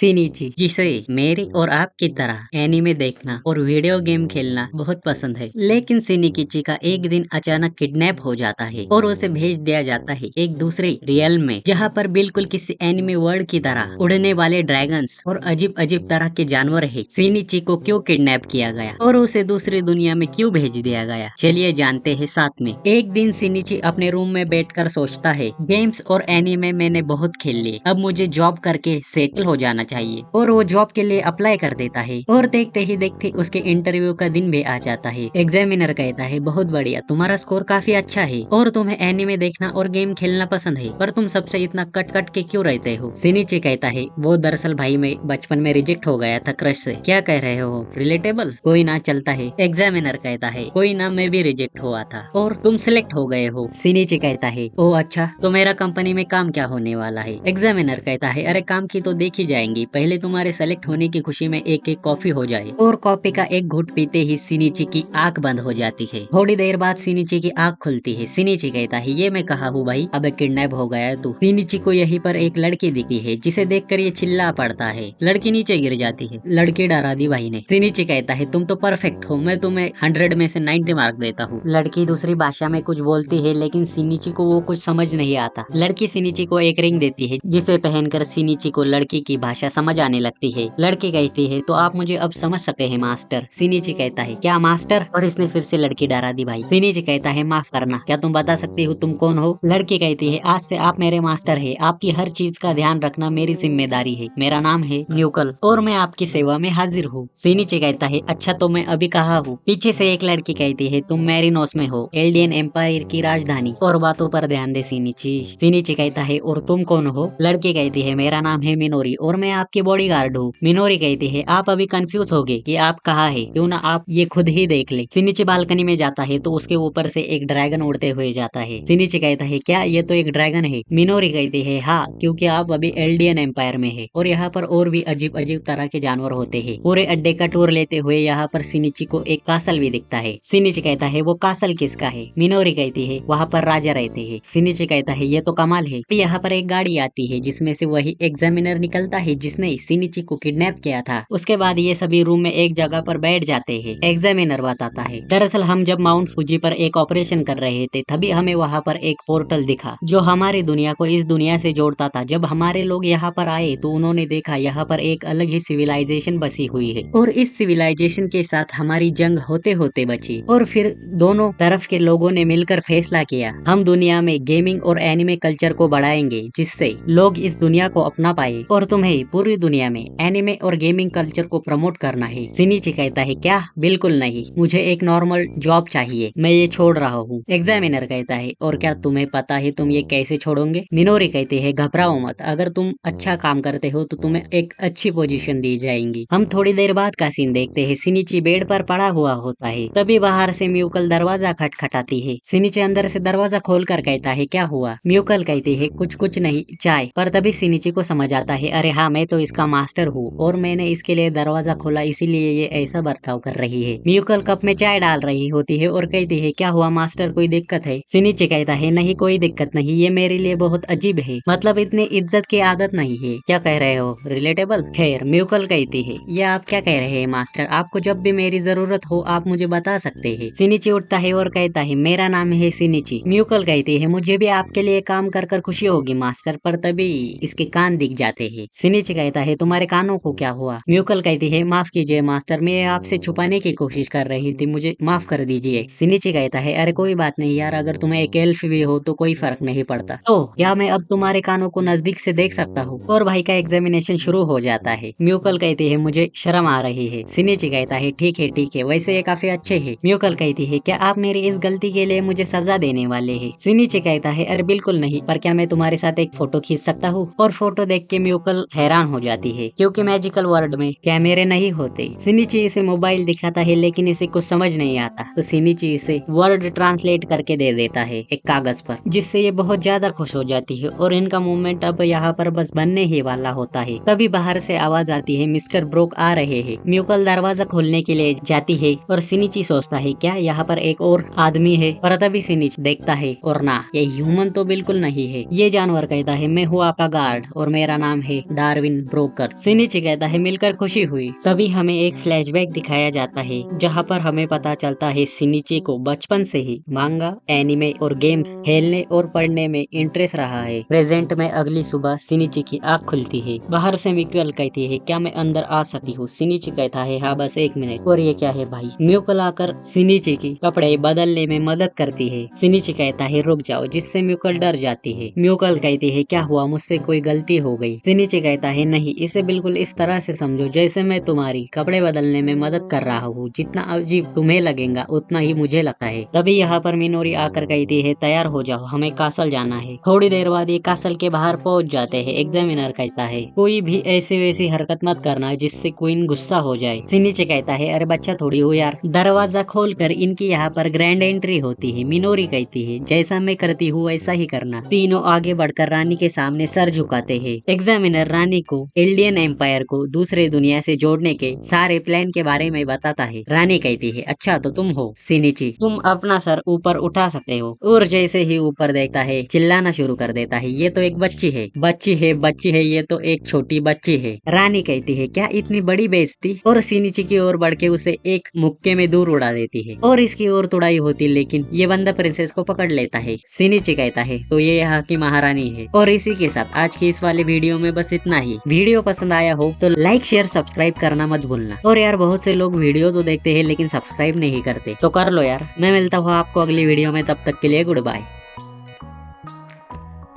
सिनीची, जिसे मेरी और आपकी तरह एनीमे देखना और वीडियो गेम खेलना बहुत पसंद है, लेकिन सिनिकिची का एक दिन अचानक किडनैप हो जाता है और उसे भेज दिया जाता है एक दूसरे रियल में, जहाँ पर बिल्कुल किसी एनीमे वर्ल्ड की तरह उड़ने वाले ड्रैगन्स और अजीब अजीब तरह के जानवर है। सिनिची को क्यों किडनैप किया गया और उसे दूसरी दुनिया में क्यों भेज दिया गया, चलिए जानते हैं साथ में। एक दिन सिनिची अपने रूम में बैठकर सोचता है, गेम्स और एनीमे मैंने बहुत खेल लिए, अब मुझे जॉब करके सेटल हो जाना चाहिए। और वो जॉब के लिए अप्लाई कर देता है और देखते ही देखते उसके इंटरव्यू का दिन भी आ जाता है। एग्जामिनर कहता है, बहुत बढ़िया, तुम्हारा स्कोर काफी अच्छा है और तुम्हें एनीमे देखना और गेम खेलना पसंद है, पर तुम सबसे इतना कट कट के क्यों रहते हो। सिनिची कहता है, वो दरअसल भाई मैं बचपन में रिजेक्ट हो गया था क्रश से। क्या कह रहे हो, रिलेटेबल? कोई ना, चलता है। एग्जामिनर कहता है, कोई ना, मैं भी रिजेक्ट हुआ था और तुम सिलेक्ट हो गए हो। सिनिची कहता है, ओ अच्छा, तो मेरा कंपनी में काम क्या होने वाला है। एग्जामिनर कहता है, अरे काम की तो देखी जाएंगी, पहले तुम्हारे सेलेक्ट होने की खुशी में एक एक कॉफी हो जाए। और कॉफी का एक घूंट पीते ही सिनिची की आंख बंद हो जाती है। थोड़ी देर बाद सिनिची की आंख खुलती है। सिनिची कहता है, ये मैं कहा हूँ भाई, अब किडनैप हो गया है तू। सिनिची को यहीं पर एक लड़की दिखी है, जिसे देखकर ये चिल्ला पड़ता है। लड़की नीचे गिर जाती है। लड़की डरा दी भाई ने। सिनिची कहता है, तुम तो परफेक्ट हो, मैं तुम्हें 100 में से 90 मार्क देता हूँ। लड़की दूसरी भाषा में कुछ बोलती है, लेकिन सिनिची को वो कुछ समझ नहीं आता। लड़की सिनिची को एक रिंग देती है, जिसे पहनकर सिनिची को लड़की की भाषा समझ आने लगती है। लड़की कहती है, तो आप मुझे अब समझ सकते हैं मास्टर। सिनिची कहता है, क्या मास्टर? और इसने फिर से लड़की डरा दी भाई। सिनिची कहता है, माफ करना, क्या तुम बता सकती हो तुम कौन हो? लड़की कहती है, आज से आप मेरे मास्टर है, आपकी हर चीज का ध्यान रखना मेरी जिम्मेदारी है। मेरा नाम है न्यूकल और मैं आपकी सेवा में हाजिर हूँ। सिनिची कहता है, अच्छा तो मैं अभी कहाँ हूँ? पीछे से एक लड़की कहती है, तुम मैरिनोस में हो, एल्डियन एम्पायर की राजधानी। और बातों पर ध्यान दे सिनिची। सिनिची कहता है, और तुम कौन हो? लड़की कहती है, मेरा नाम है मिनोरी और मैं आपकी बॉडीगार्ड हूँ। मिनोरी कहती है, आप अभी कंफ्यूज हो गए कि आप कहाँ है, क्यों ना आप ये खुद ही देख ले। सिनिची बालकनी में जाता है तो उसके ऊपर से एक ड्रैगन उड़ते हुए जाता है। सिनिची कहता है, क्या ये तो एक ड्रैगन है? मिनोरी कहती है, हाँ, क्योंकि आप अभी एल्डियन एम्पायर में है और यहाँ पर और भी अजीब अजीब तरह के जानवर होते हैं। पूरे अड्डे का टूर लेते हुए यहाँ पर सिनिची को एक कासल भी दिखता है। सिनिची कहता है, वो कासल किसका है? मिनोरी कहती है, वहाँ पर राजा रहते हैं। सिनिची कहता है, ये तो कमाल है। यहाँ पर एक गाड़ी आती है जिसमें से वही एग्जामिनर निकलता है जिसने सिनिची को किडनैप किया था। उसके बाद ये सभी रूम में एक जगह पर बैठ जाते हैं। एग्जामिनर बताता है, दरअसल हम जब माउंट फुजी पर एक ऑपरेशन कर रहे थे, तभी हमें वहाँ पर एक पोर्टल दिखा जो हमारी दुनिया को इस दुनिया से जोड़ता था। जब हमारे लोग यहाँ पर आए तो उन्होंने देखा यहाँ पर एक अलग ही सिविलाइजेशन बसी हुई है और इस सिविलाइजेशन के साथ हमारी जंग होते होते बची। और फिर दोनों तरफ के लोगों ने मिलकर फैसला किया, हम दुनिया में गेमिंग और एनिमे कल्चर को बढ़ाएंगे, जिससे लोग इस दुनिया को अपना पाए और तुम्हें पूरी दुनिया में एनिमे और गेमिंग कल्चर को प्रमोट करना है। सिनिची कहता है, क्या? बिल्कुल नहीं, मुझे एक नॉर्मल जॉब चाहिए, मैं ये छोड़ रहा हूँ। एग्जामिनर कहता है, और क्या तुम्हें पता है तुम ये कैसे छोड़ोगे? मिनोरी कहती है, घबराओ मत, अगर तुम अच्छा काम करते हो तो तुम्हें एक अच्छी पोजीशन दी जाएंगी। हम थोड़ी देर बाद का सीन देखते हैं। सिनिची बेड पर पड़ा हुआ होता है, तभी बाहर से म्यूकल दरवाजा खटखटाती है। सिनिची अंदर से दरवाजा खोलकर कहता है, क्या हुआ? म्यूकल कहती है, कुछ कुछ नहीं, चाय। पर तभी सिनिची को समझ आता है, अरे हाँ, मैं तो इसका मास्टर हूँ और मैंने इसके लिए दरवाजा खोला, इसीलिए ये ऐसा बर्ताव कर रही है। म्यूकल कप में चाय डाल रही होती है और कहती है, क्या हुआ मास्टर, कोई दिक्कत है? सिनिची कहता है, नहीं कोई दिक्कत नहीं, ये मेरे लिए बहुत अजीब है, मतलब इतनी इज्जत की आदत नहीं है। क्या कह रहे हो, रिलेटेबल? खैर, म्यूकल कहती है, ये आप क्या कह रहे हैं मास्टर, आपको जब भी मेरी जरूरत हो आप मुझे बता सकते हैं। सिनिची उठता है और कहता है, मेरा नाम है सिनिची। म्यूकल कहती है, मुझे भी आपके लिए काम कर कर खुशी होगी मास्टर। पर तभी इसके कान दिख जाते हैं। सिनिची कहता है, तुम्हारे कानों को क्या हुआ? म्यूकल कहती है, माफ कीजिए मास्टर, मैं आपसे छुपाने की कोशिश कर रही थी, मुझे माफ कर दीजिए। सिनिची कहता है, अरे कोई बात नहीं यार, अगर तुम्हें एक एल्फ भी हो तो कोई फर्क नहीं पड़ता। तो क्या मैं अब तुम्हारे कानों को नजदीक से देख सकता हूँ? और भाई का एग्जामिनेशन शुरू हो जाता है। म्यूकल कहती है, मुझे शर्म आ रही है। सिनिची कहता है, ठीक है, वैसे ये काफी अच्छे है। म्यूकल कहती है, क्या आप मेरी इस गलती के लिए मुझे सजा देने वाले है? सिनिची कहता है, अरे बिल्कुल नहीं, पर क्या मैं तुम्हारे साथ एक फोटो खींच सकता हूँ? और फोटो देख के म्यूकल हैरान हो जाती है, क्योंकि मैजिकल वर्ल्ड में कैमरे नहीं होते। सिनिची इसे मोबाइल दिखाता है, लेकिन इसे कुछ समझ नहीं आता, तो सिनिची इसे वर्ड ट्रांसलेट करके दे देता है एक कागज पर, जिससे ये बहुत ज्यादा खुश हो जाती है और इनका मूवमेंट अब यहाँ पर बस बनने ही वाला होता है। तभी बाहर से आवाज आती है, मिस्टर ब्रोक आ रहे हैं। म्यूकल दरवाजा खोलने के लिए जाती है और सिनिची सोचता है, क्या यहाँ पर एक और आदमी है? पर तभी सिनिच देखता है, और ना, ये ह्यूमन तो बिल्कुल नहीं है, ये जानवर कहता है, मैं हूँ आपका गार्ड और मेरा नाम है डार्विन विन ब्रोकर। सिनिची कहता है मिलकर खुशी हुई। तभी हमें एक फ्लैशबैक दिखाया जाता है जहाँ पर हमें पता चलता है सिनिची को बचपन से ही मांगा, एनिमे और गेम्स खेलने और पढ़ने में इंटरेस्ट रहा है। प्रेजेंट में अगली सुबह सिनिची की आँख खुलती है। बाहर से म्यूकल कहती है क्या मैं अंदर आ सकती हूँ? सिनिची कहता है हाँ बस 1 मिनट। और ये क्या है भाई? म्यूकल आकर सिनिची की कपड़े बदलने में मदद करती है। सिनिची कहता है रुक जाओ, जिससे म्यूकल डर जाती है। म्यूकल कहती है क्या हुआ, मुझसे कोई गलती हो गई? सिनिची कहता है नहीं, इसे बिल्कुल इस तरह से समझो जैसे मैं तुम्हारी कपड़े बदलने में मदद कर रहा हूँ। जितना अजीब तुम्हें लगेगा उतना ही मुझे लगता है। तभी यहाँ पर मिनोरी आकर कहती है तैयार हो जाओ, हमें कासल जाना है। थोड़ी देर बाद ये कासल के बाहर पहुंच जाते हैं। एग्जामिनर कहता है कोई भी ऐसी वैसी हरकत मत करना जिससे क्वीन गुस्सा हो जाए। सिनिची कहता है अरे बच्चा थोड़ी हो यार। दरवाजा खोलकर इनकी यहाँ पर ग्रैंड एंट्री होती है। मिनोरी कहती है जैसा मैं करती हूँ वैसा ही करना। तीनों आगे बढ़कर रानी के सामने सर झुकाते हैं। एग्जामिनर रानी को एल्डियन एम्पायर को दूसरे दुनिया से जोड़ने के सारे प्लान के बारे में बताता है। रानी कहती है अच्छा तो तुम हो सिनिची, तुम अपना सर ऊपर उठा सकते हो। और जैसे ही ऊपर देखता है चिल्लाना शुरू कर देता है ये तो एक बच्ची है, बच्ची है, बच्ची है, ये तो एक छोटी बच्ची है। रानी कहती है क्या इतनी बड़ी बेइज्जती? और सिनिची की ओर बढ़ के उसे एक मुक्के में दूर उड़ा देती है और इसकी ओर तुड़ाई होती, लेकिन ये बंदा प्रिंसेस को पकड़ लेता है। सिनिची कहता है तो ये यहाँ की महारानी है। और इसी के साथ आज की इस वाले वीडियो में बस इतना ही। वीडियो पसंद आया हो तो लाइक शेयर सब्सक्राइब करना मत भूलना। और यार बहुत से लोग वीडियो तो देखते हैं लेकिन सब्सक्राइब नहीं करते, तो कर लो यार। मैं मिलता हूँ आपको अगली वीडियो में, तब तक के लिए गुड बाय।